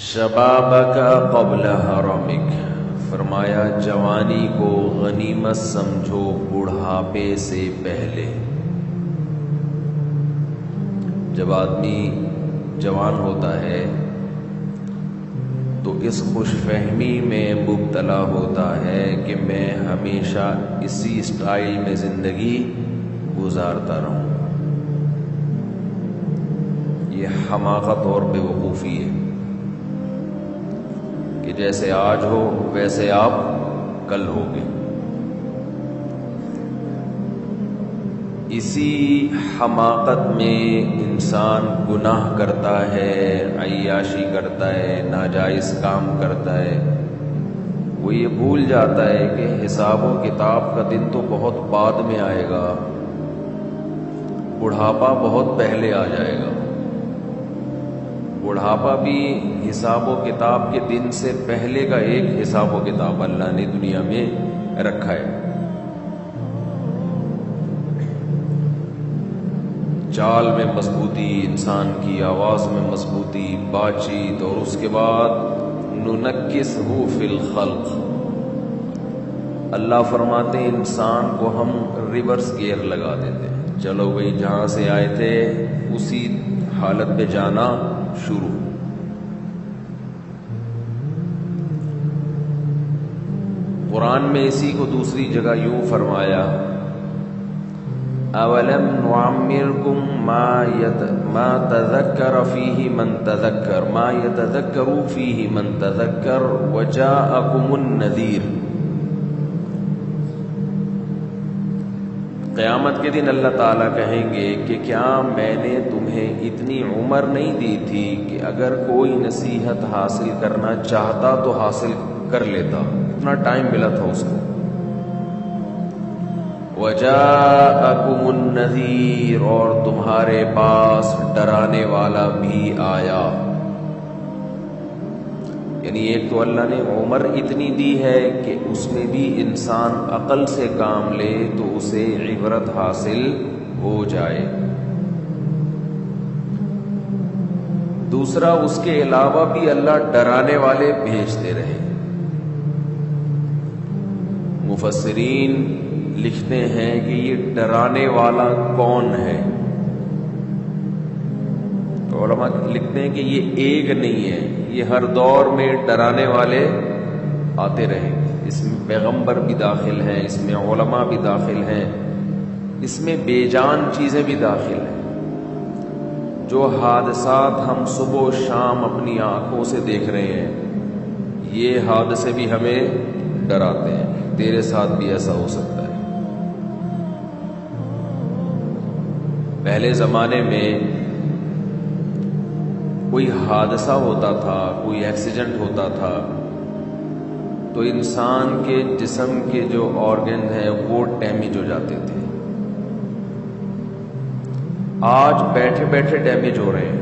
شبابک قبل حرمک، فرمایا جوانی کو غنیمت سمجھو بڑھاپے سے پہلے۔ جب آدمی جوان ہوتا ہے تو اس خوش فہمی میں مبتلا ہوتا ہے کہ میں ہمیشہ اسی اسٹائل میں زندگی گزارتا رہوں۔ یہ حماقت اور بے وقوفی ہے کہ جیسے آج ہو ویسے آپ کل ہوگے۔ اسی حماقت میں انسان گناہ کرتا ہے، عیاشی کرتا ہے، ناجائز کام کرتا ہے۔ وہ یہ بھول جاتا ہے کہ حساب و کتاب کا دن تو بہت بعد میں آئے گا، بڑھاپا بہت پہلے آ جائے گا۔ بڑھاپا بھی حساب و کتاب کے دن سے پہلے کا ایک حساب و کتاب اللہ نے دنیا میں رکھا ہے۔ چال میں مضبوطی، انسان کی آواز میں مضبوطی، بات چیت، اور اس کے بعد ننکسہ فی الخلق، اللہ فرماتے ہیں انسان کو ہم ریورس گیئر لگا دیتے ہیں۔ چلو بھائی جہاں سے آئے تھے اسی حالت پہ جانا شروع۔ قرآن میں اسی کو دوسری جگہ یوں فرمایا، اولم نعمرکم ما تذکر فیہ من تذکر ما یتذکر فیہ من تذکر وجاءکم النذیر۔ قیامت کے دن اللہ تعالیٰ کہیں گے کہ کیا میں نے تمہیں اتنی عمر نہیں دی تھی کہ اگر کوئی نصیحت حاصل کرنا چاہتا تو حاصل کر لیتا، اتنا ٹائم ملا تھا اس کو۔ وَجَاءَكُمُ النَّذِيرُ، اور تمہارے پاس ڈرانے والا بھی آیا۔ یعنی ایک تو اللہ نے عمر اتنی دی ہے کہ اس میں بھی انسان عقل سے کام لے تو اسے عبرت حاصل ہو جائے۔ دوسرا، اس کے علاوہ بھی اللہ ڈرانے والے بھیجتے رہے۔ مفسرین لکھتے ہیں کہ یہ ڈرانے والا کون ہے؟ تو علماء لکھتے ہیں کہ یہ ایک نہیں ہے، یہ ہر دور میں ڈرانے والے آتے رہے۔ اس میں پیغمبر بھی داخل ہیں، اس میں علماء بھی داخل ہیں، اس میں بے جان چیزیں بھی داخل ہیں۔ جو حادثات ہم صبح و شام اپنی آنکھوں سے دیکھ رہے ہیں، یہ حادثے بھی ہمیں ڈراتے ہیں، تیرے ساتھ بھی ایسا ہو سکتا ہے۔ پہلے زمانے میں کوئی حادثہ ہوتا تھا، کوئی ایکسیڈنٹ ہوتا تھا تو انسان کے جسم کے جو آرگن ہیں وہ ڈیمیج ہو جاتے تھے۔ آج بیٹھے بیٹھے ڈیمیج ہو رہے ہیں۔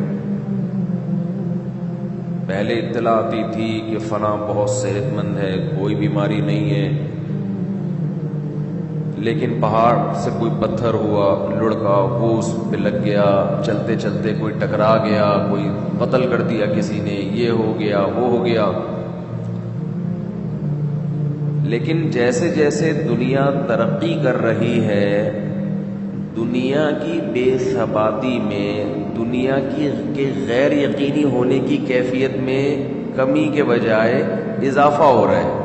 پہلے اطلاع آتی تھی کہ فلاں بہت صحت مند ہے، کوئی بیماری نہیں ہے، لیکن پہاڑ سے کوئی پتھر ہوا، لڑکا، وہ اس پہ لگ گیا، چلتے چلتے کوئی ٹکرا گیا، کوئی قتل کر دیا کسی نے، یہ ہو گیا وہ ہو گیا۔ لیکن جیسے جیسے دنیا ترقی کر رہی ہے، دنیا کی بے ثباتی میں، دنیا کے غیر یقینی ہونے کی کیفیت میں کمی کے بجائے اضافہ ہو رہا ہے۔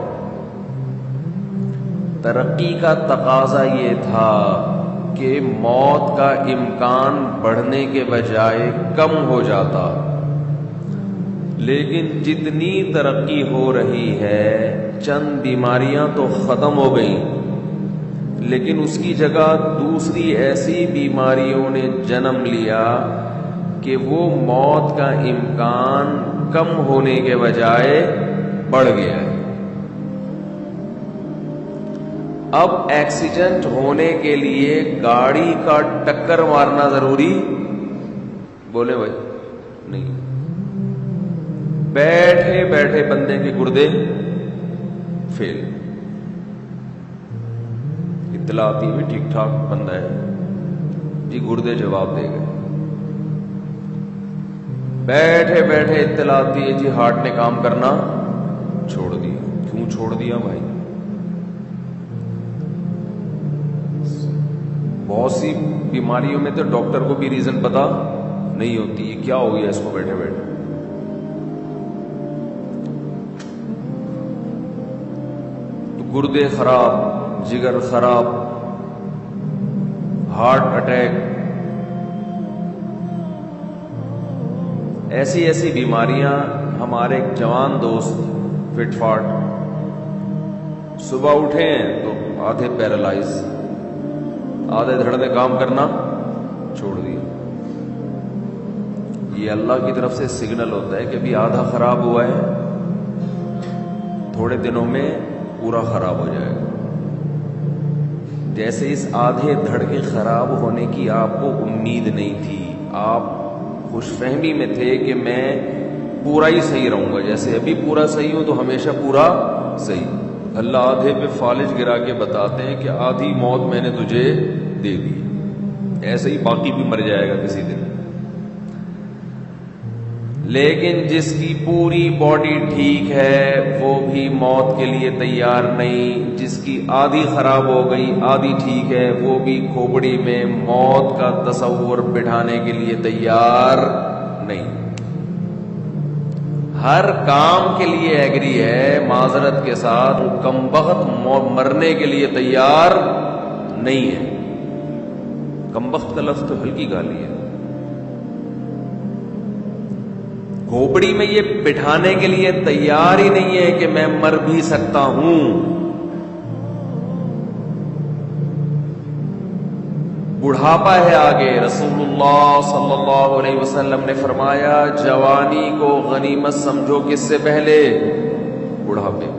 ترقی کا تقاضا یہ تھا کہ موت کا امکان بڑھنے کے بجائے کم ہو جاتا، لیکن جتنی ترقی ہو رہی ہے چند بیماریاں تو ختم ہو گئیں، لیکن اس کی جگہ دوسری ایسی بیماریوں نے جنم لیا کہ وہ موت کا امکان کم ہونے کے بجائے بڑھ گیا ہے۔ اب ایکسیڈنٹ ہونے کے لیے گاڑی کا ٹکر مارنا ضروری؟ بولے بھائی نہیں، بیٹھے بیٹھے بندے کے گردے فیل، اطلاع آتی بھی ٹھیک ٹھاک بندہ ہے جی، گردے جواب دے گئے۔ بیٹھے بیٹھے اطلاع آتی ہے جی ہارٹ نے کام کرنا چھوڑ دیا. کیوں چھوڑ دیا بھائی؟ بہت سی بیماریوں میں تو ڈاکٹر کو بھی ریزن پتا نہیں ہوتی یہ کیا ہو گیا اس کو بیٹھے بیٹھے. تو گردے خراب، جگر خراب، ہارٹ اٹیک، ایسی بیماریاں. ہمارے ایک جوان دوست فٹ فاٹ صبح اٹھے ہیں تو آدھے پیرالائز، آدھے دھڑ نے کام کرنا چھوڑ دیا. یہ اللہ کی طرف سے سگنل ہوتا ہے کہ ابھی آدھا خراب ہوا ہے، تھوڑے دنوں میں پورا خراب ہو جائے گا. جیسے اس آدھے دھڑ کے خراب ہونے کی آپ کو امید نہیں تھی، آپ خوش فہمی میں تھے کہ میں پورا ہی صحیح رہوں گا، جیسے ابھی پورا صحیح ہوں تو ہمیشہ پورا صحیح. اللہ آدھے پہ فالج گرا کے بتاتے ہیں کہ آدھی موت میں نے تجھے دے دی، ایسے ہی باقی بھی مر جائے گا کسی دن. لیکن جس کی پوری باڈی ٹھیک ہے وہ بھی موت کے لیے تیار نہیں. جس کی آدھی خراب ہو گئی، آدھی ٹھیک ہے، وہ بھی کھوپڑی میں موت کا تصور بٹھانے کے لیے تیار نہیں. ہر کام کے لیے ایگری ہے، معذرت کے ساتھ کمبخت مرنے کے لیے تیار نہیں ہے. کمبخت کا لفظ تو ہلکی گالی ہے. کھوپڑی میں یہ بٹھانے کے لیے تیار ہی نہیں ہے کہ میں مر بھی سکتا ہوں. بڑھاپا ہے آگے. رسول اللہ صلی اللہ علیہ وسلم نے فرمایا جوانی کو غنیمت سمجھو کس سے پہلے؟ بڑھاپے.